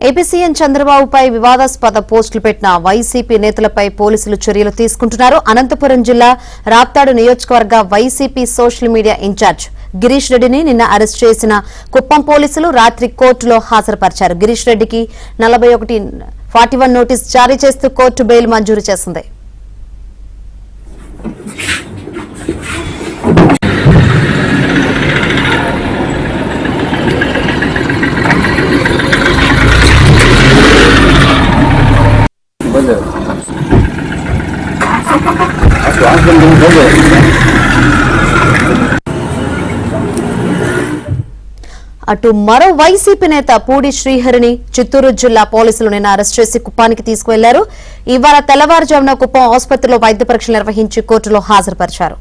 AP CM చంద్రబాబుపై వివాదాస్పద పోస్టులు పెట్టిన వైసీపీ నేతలపై పోలీసులు చర్యలు తీసుకుంటున్నారు. అనంతపురం జిల్లా రాప్తాడు నియోజకవర్గ YCP social media incharge Girish రెడ్డిని నిన్న అరెస్ట్ చేసిన కుప్పం పోలీసులు రాత్రి కోర్టులో హాజరుపరిచారు. గిరీష్ రెడ్డికి 4141 నోటీస్ జారీ చేస్తూ కోర్టు బెయిల్ మంజూరు చేసింది. అటు మరో వైసీపీ నేత పూడి శ్రీహరిని చిత్తూరు జిల్లా పోలీసులు నిన్న అరెస్ట్ చేసి కుప్పానికి తీసుకువెళ్లారు. ఇవాళ తెల్లవారుజామున కుప్పం ఆసుపత్రిలో వైద్య పరీక్షలు నిర్వహించి కోర్టులో హాజరుపరిచారు.